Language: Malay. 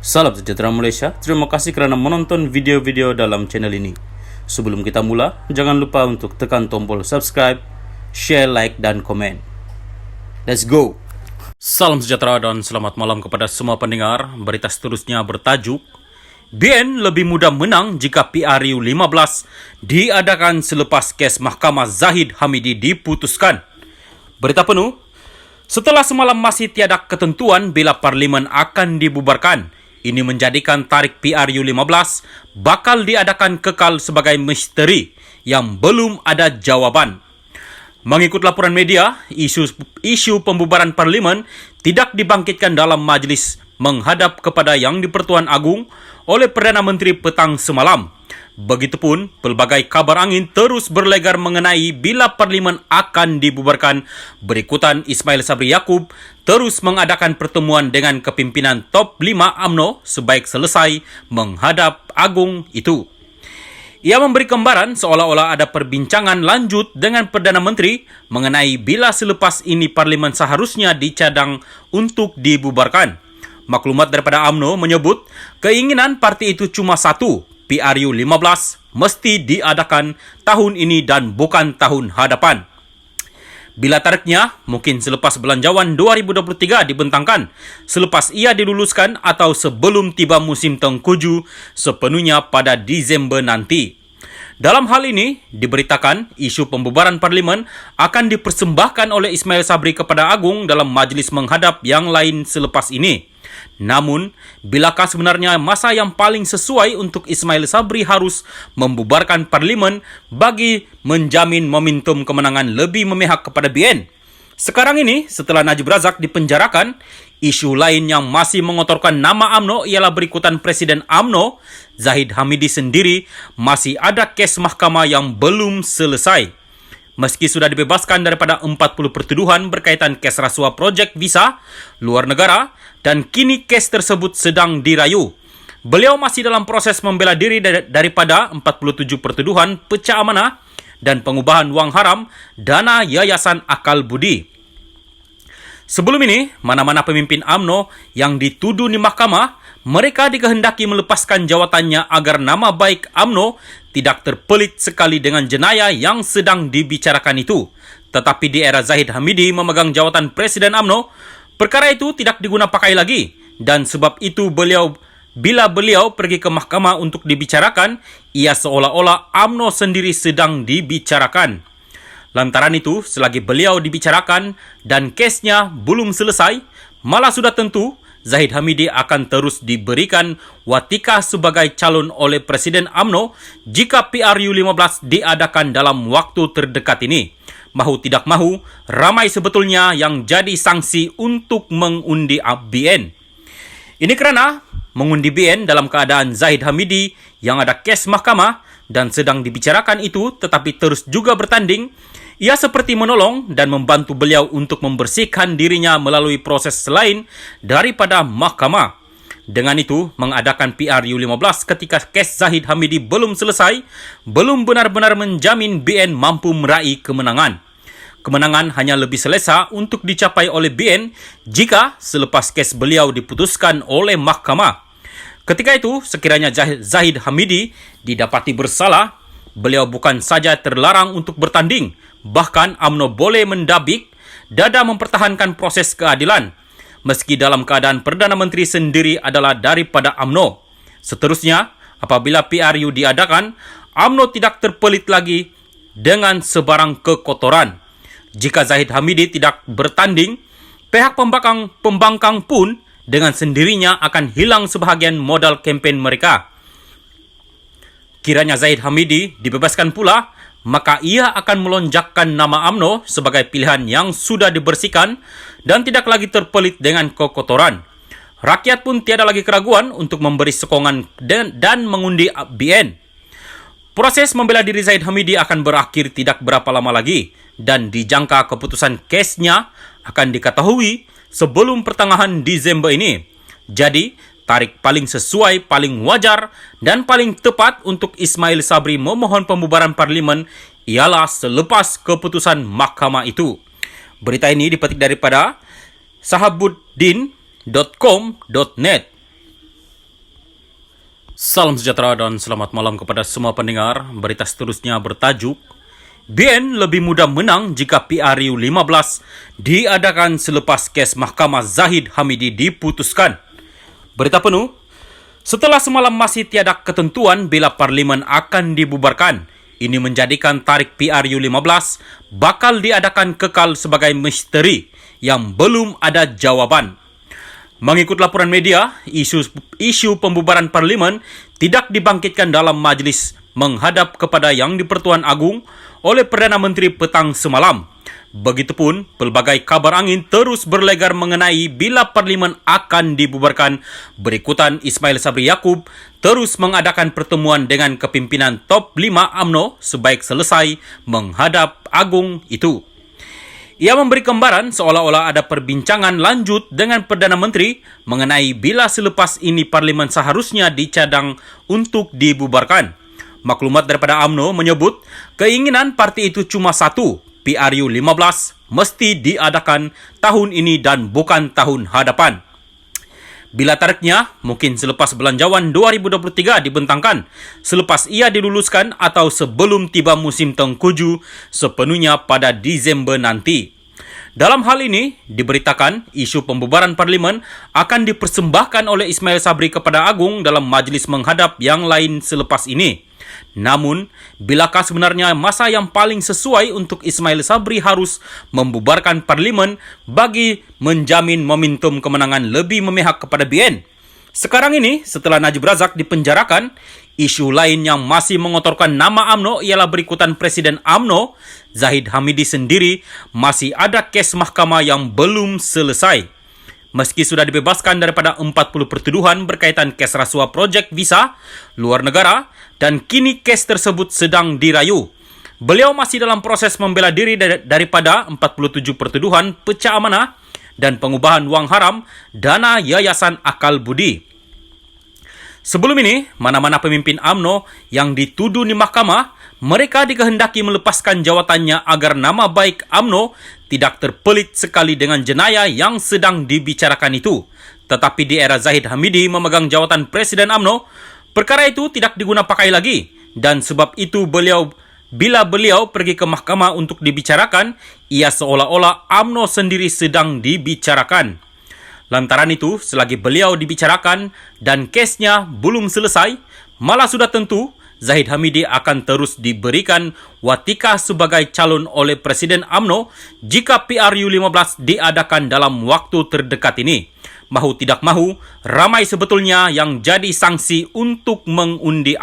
Salam sejahtera Malaysia, terima kasih kerana menonton video-video dalam channel ini. Sebelum kita mula, jangan lupa untuk tekan tombol subscribe, share, like, dan komen. Let's go! Salam sejahtera dan selamat malam kepada semua pendengar. Berita seterusnya bertajuk BN lebih mudah menang jika PRU 15 diadakan selepas kes Mahkamah Zahid Hamidi diputuskan. Berita penuh. Setelah semalam masih tiada ketentuan bila Parlimen akan dibubarkan, ini menjadikan tarikh PRU 15 bakal diadakan kekal sebagai misteri yang belum ada jawaban. Mengikut laporan media, isu pembubaran Parlimen tidak dibangkitkan dalam majlis menghadap kepada Yang di-Pertuan Agong oleh Perdana Menteri petang semalam. Begitupun, pelbagai kabar angin terus berlegar mengenai bila Parlimen akan dibubarkan. Berikutan, Ismail Sabri Yaakob terus mengadakan pertemuan dengan kepimpinan top 5 UMNO sebaik selesai menghadap Agong itu. Ia memberi gambaran seolah-olah ada perbincangan lanjut dengan Perdana Menteri mengenai bila selepas ini Parlimen seharusnya dicadang untuk dibubarkan. Maklumat daripada UMNO menyebut keinginan parti itu cuma satu, PRU 15 mesti diadakan tahun ini dan bukan tahun hadapan. Bila tarikhnya, mungkin selepas Belanjawan 2023 dibentangkan, selepas ia diluluskan atau sebelum tiba musim tengkuju sepenuhnya pada Disember nanti. Dalam hal ini, diberitakan isu pembubaran Parlimen akan dipersembahkan oleh Ismail Sabri kepada Agong dalam majlis menghadap yang lain selepas ini. Namun, bilakah sebenarnya masa yang paling sesuai untuk Ismail Sabri harus membubarkan Parlimen bagi menjamin momentum kemenangan lebih memihak kepada BN? Sekarang ini, setelah Najib Razak dipenjarakan, isu lain yang masih mengotorkan nama UMNO ialah berikutan Presiden UMNO, Zahid Hamidi sendiri, masih ada kes mahkamah yang belum selesai. Meski sudah dibebaskan daripada 40 pertuduhan berkaitan kes rasuah projek visa luar negara dan kini kes tersebut sedang dirayu, beliau masih dalam proses membela diri daripada 47 pertuduhan pecah amanah dan pengubahan wang haram dana Yayasan Akal Budi. Sebelum ini, mana-mana pemimpin UMNO yang dituduh di mahkamah, mereka dikehendaki melepaskan jawatannya agar nama baik UMNO tidak terpelit sekali dengan jenayah yang sedang dibicarakan itu. Tetapi di era Zahid Hamidi memegang jawatan Presiden UMNO, perkara itu tidak diguna pakai lagi. Dan sebab itu bila beliau pergi ke mahkamah untuk dibicarakan, ia seolah-olah UMNO sendiri sedang dibicarakan. Lantaran itu, selagi beliau dibicarakan dan kesnya belum selesai, malah sudah tentu Zahid Hamidi akan terus diberikan watika sebagai calon oleh Presiden UMNO jika PRU 15 diadakan dalam waktu terdekat ini. Mahu tidak mahu, ramai sebetulnya yang jadi sanksi untuk mengundi BN. Ini kerana mengundi BN dalam keadaan Zahid Hamidi yang ada kes mahkamah dan sedang dibicarakan itu tetapi terus juga bertanding, ia seperti menolong dan membantu beliau untuk membersihkan dirinya melalui proses selain daripada mahkamah. Dengan itu, mengadakan PRU 15 ketika kes Zahid Hamidi belum selesai, belum benar-benar menjamin BN mampu meraih kemenangan. Kemenangan hanya lebih selesa untuk dicapai oleh BN jika selepas kes beliau diputuskan oleh mahkamah. Ketika itu, sekiranya Zahid Hamidi didapati bersalah, beliau bukan saja terlarang untuk bertanding, bahkan UMNO boleh mendabik dada mempertahankan proses keadilan, meski dalam keadaan Perdana Menteri sendiri adalah daripada UMNO. Seterusnya, apabila PRU diadakan, UMNO tidak terpelit lagi dengan sebarang kekotoran. Jika Zahid Hamidi tidak bertanding, pihak pembangkang pun dengan sendirinya akan hilang sebahagian modal kempen mereka. Kiranya Zahid Hamidi dibebaskan pula, maka ia akan melonjakkan nama UMNO sebagai pilihan yang sudah dibersihkan dan tidak lagi terpelit dengan kekotoran. Rakyat pun tiada lagi keraguan untuk memberi sokongan dan mengundi BN. Proses membela diri Zahid Hamidi akan berakhir tidak berapa lama lagi dan dijangka keputusan kesnya akan diketahui sebelum pertengahan Disember ini. Jadi, tarikh paling sesuai, paling wajar dan paling tepat untuk Ismail Sabri memohon pembubaran Parlimen ialah selepas keputusan mahkamah itu. Berita ini dipetik daripada sahabuddin.com.net. Salam sejahtera dan selamat malam kepada semua pendengar. Berita seterusnya bertajuk BN lebih mudah menang jika PRU 15 diadakan selepas kes Mahkamah Zahid Hamidi diputuskan. Berita penuh. Setelah semalam masih tiada ketentuan bila Parlimen akan dibubarkan, ini menjadikan tarikh PRU 15 bakal diadakan kekal sebagai misteri yang belum ada jawaban. Mengikut laporan media, isu pembubaran Parlimen tidak dibangkitkan dalam majlis menghadap kepada Yang di-Pertuan Agung oleh Perdana Menteri petang semalam. Begitupun, pelbagai kabar angin terus berlegar mengenai bila Parlimen akan dibubarkan. Berikutan, Ismail Sabri Yaakob terus mengadakan pertemuan dengan kepimpinan top 5 UMNO sebaik selesai menghadap Agung itu. Ia memberi gambaran seolah-olah ada perbincangan lanjut dengan Perdana Menteri mengenai bila selepas ini Parlimen seharusnya dicadang untuk dibubarkan. Maklumat daripada UMNO menyebut keinginan parti itu cuma satu, PRU 15 mesti diadakan tahun ini dan bukan tahun hadapan. Bila tarikhnya, mungkin selepas belanjawan 2023 dibentangkan, selepas ia diluluskan atau sebelum tiba musim tengkuju sepenuhnya pada Disember nanti. Dalam hal ini, diberitakan isu pembubaran Parlimen akan dipersembahkan oleh Ismail Sabri kepada Agung dalam majlis menghadap yang lain selepas ini. Namun, bilakah sebenarnya masa yang paling sesuai untuk Ismail Sabri harus membubarkan Parlimen bagi menjamin momentum kemenangan lebih memihak kepada BN? Sekarang ini, setelah Najib Razak dipenjarakan, isu lain yang masih mengotorkan nama UMNO ialah berikutan Presiden UMNO, Zahid Hamidi sendiri, masih ada kes mahkamah yang belum selesai. Meski sudah dibebaskan daripada 40 pertuduhan berkaitan kes rasuah projek visa luar negara dan kini kes tersebut sedang dirayu, beliau masih dalam proses membela diri daripada 47 pertuduhan pecah amanah dan pengubahan wang haram dana Yayasan Akal Budi. Sebelum ini, mana-mana pemimpin UMNO yang dituduh di mahkamah, mereka dikehendaki melepaskan jawatannya agar nama baik UMNO tidak terpelit sekali dengan jenayah yang sedang dibicarakan itu. Tetapi di era Zahid Hamidi memegang jawatan Presiden UMNO, perkara itu tidak diguna pakai lagi. Dan sebab itu bila beliau pergi ke mahkamah untuk dibicarakan, ia seolah-olah UMNO sendiri sedang dibicarakan. Lantaran itu, selagi beliau dibicarakan dan kesnya belum selesai, malah sudah tentu Zahid Hamidi akan terus diberikan watika sebagai calon oleh Presiden UMNO jika PRU 15 diadakan dalam waktu terdekat ini. Mahu tidak mahu, ramai sebetulnya yang jadi sanksi untuk mengundi